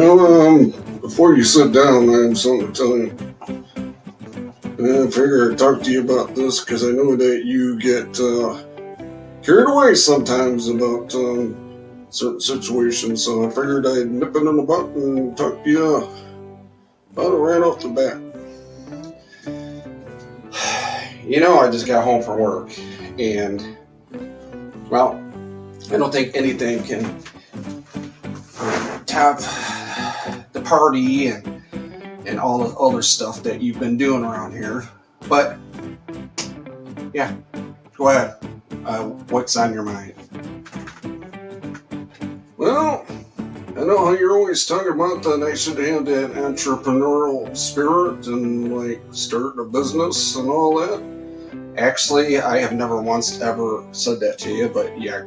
Before you sit down, I have something to tell you. I figure I'd talk to you about this because I know that you get carried away sometimes about certain situations, so I figured I'd nip it in the butt and talk to you about it right off the bat. I just got home from work, and, well, I don't think anything can top the party and all the other stuff that you've been doing around here. But yeah, go ahead. What's on your mind? Well, I know how you're always talking about that I should have that entrepreneurial spirit and like start a business and all that. Actually, I have never once ever said that to you, but yeah,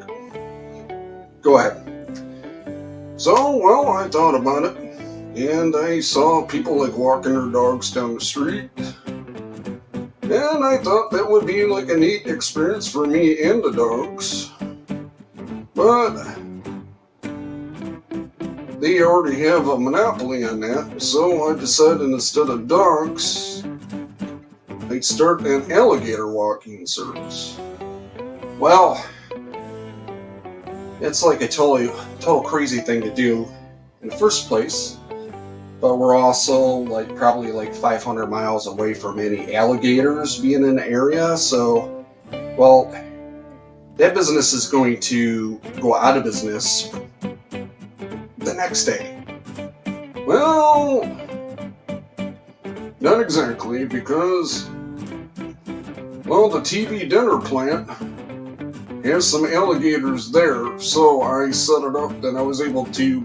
go ahead. So, well, I thought about it, and I saw people like walking their dogs down the street, and I thought that would be like a neat experience for me and the dogs, but they already have a monopoly on that, so I decided instead of dogs, I'd start an alligator walking service. Well, it's like a total crazy thing to do in the first place, but we're also probably 500 miles away from any alligators being in the area, so, well, that business is going to go out of business the next day. Well, not exactly, because, well, the TV dinner plant has some alligators there, so I set it up that I was able to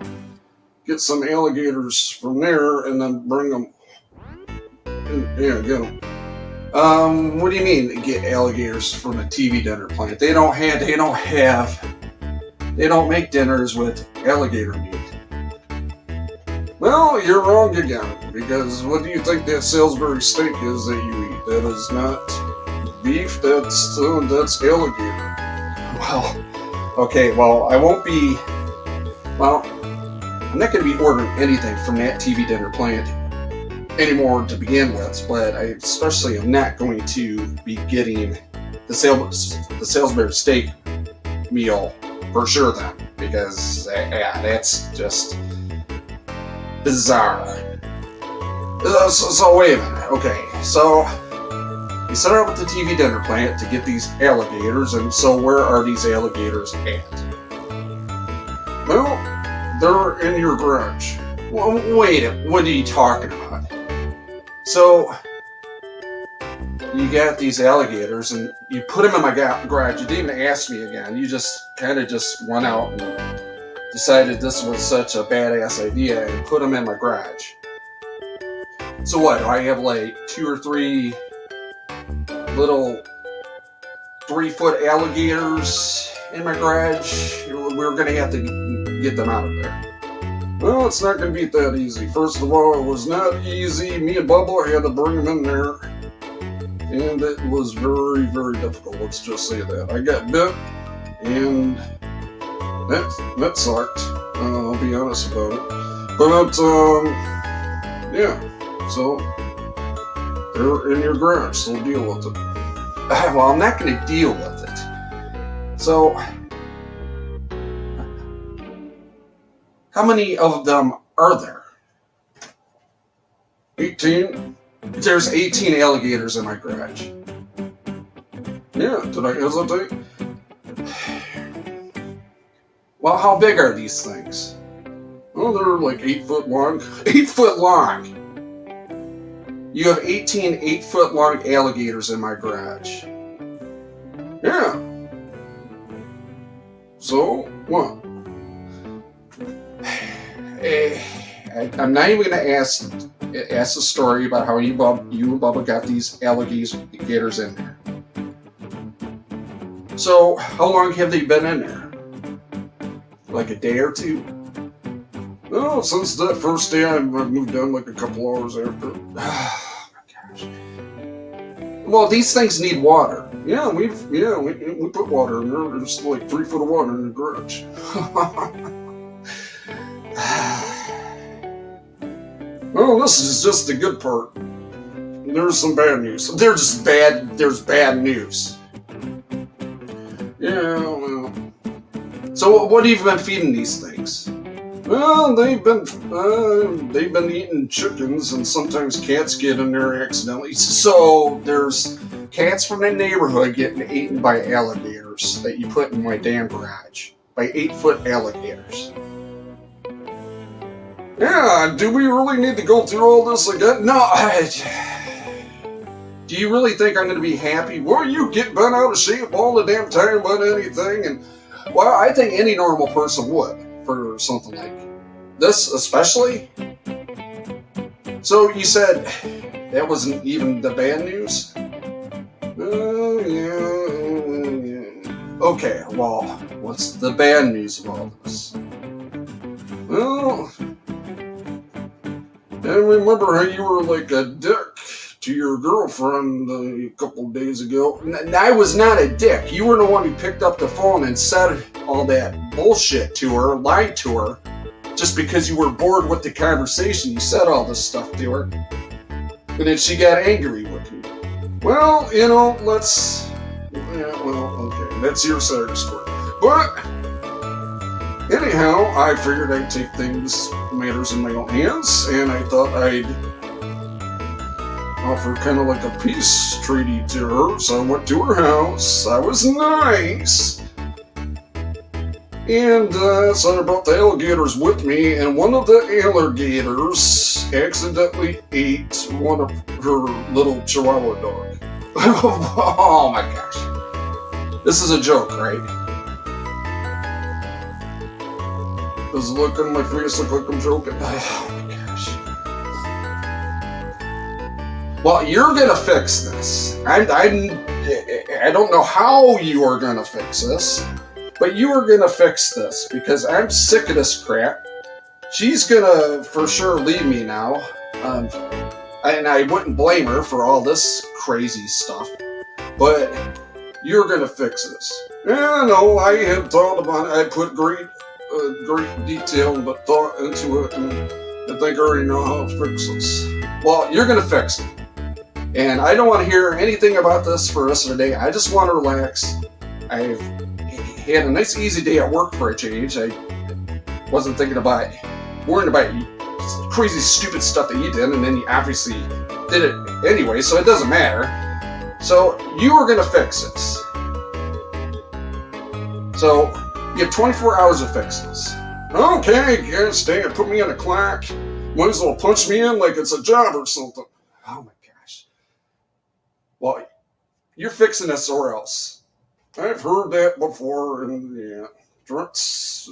get some alligators from there and then bring them. Get them. What do you mean get alligators from a TV dinner plant? They don't make dinners with alligator meat. Well, you're wrong again, because what do you think that Salisbury steak is that you eat? That is not beef, that's alligator. Well, okay, I'm not going to be ordering anything from that TV dinner plant anymore to begin with, but I especially am not going to be getting the Salisbury steak meal for sure then, because that's just bizarre. So wait a minute, okay, so you set up at the TV dinner plant to get these alligators, and so where are these alligators at? Well, they're in your garage. Well, wait, what are you talking about? So, you got these alligators, and you put them in my garage. You didn't even ask me again. You just kind of went out and decided this was such a badass idea and put them in my garage. So what, do I have 2 or 3 little 3-foot alligators in my garage? We're going to have to get them out of there. Well, it's not going to be that easy. First of all, it was not easy. Me and Bubba had to bring them in there, and it was very, very difficult. Let's just say that. I got bit, and that sucked. I'll be honest about it. But, yeah, so they're in your garage, so deal with it. Well, I'm not going to deal with it. So, how many of them are there? 18? There's 18 alligators in my garage. Yeah, did I hesitate? Well, how big are these things? Oh, they're 8 foot long. 8 foot long! You have 18 8-foot long alligators in my garage. Yeah. So, what? I'm not even going to ask the story about how you and Bubba got these alligators in there. So, how long have they been in there? A day or two? Well, since that first day, I've moved in a couple hours after. Oh my gosh. Well, these things need water. Yeah, we put water in there. There's 3 foot of water in the garage. Well, this is just the good part. There's some bad news. There's bad news. Yeah, well. So what have you been feeding these things? Well, they've been eating chickens, and sometimes cats get in there accidentally. So there's cats from the neighborhood getting eaten by alligators that you put in my damn garage. By 8-foot alligators. Yeah, do we really need to go through all this again? No, do you really think I'm going to be happy? Well, you get bent out of shape all the damn time about anything, and well, I think any normal person would for something like this, especially. So you said that wasn't even the bad news? Yeah. Okay, well, what's the bad news of all this? Well, I remember how you were like a dick to your girlfriend a couple days ago. I was not a dick. You were the one who picked up the phone and said all that bullshit to her, lied to her, just because you were bored with the conversation. You said all this stuff to her. And then she got angry with me. Well, okay, that's your side of the story. But anyhow, I figured I'd take matters in my own hands, and I thought I'd offer kind of like a peace treaty to her. So I went to her house. I was nice. And so I brought the alligators with me, and one of the alligators accidentally ate one of her little chihuahua dog. Oh my gosh. This is a joke, right? Does the look on my face look like I'm joking? Oh my gosh. Well, you're gonna fix this. I don't know how you are gonna fix this, but you are gonna fix this because I'm sick of this crap. She's gonna for sure leave me now, and I wouldn't blame her for all this crazy stuff. But you're gonna fix this. Yeah, no, I had thought about it. I put great detail but thought into it, and I think I already know how to fix this. Well, you're gonna fix it. And I don't want to hear anything about this for the rest of the day. I just want to relax. I've had a nice easy day at work for a change. I wasn't worrying about crazy stupid stuff that you did, and then you obviously did it anyway, so it doesn't matter. So you are gonna fix this. So you have 24 hours to fix this. Okay, can't stand. Put me on a clock. Might as well punch me in like it's a job or something. Oh my gosh. Well, you're fixing this or else. I've heard that before, and yeah. Threats.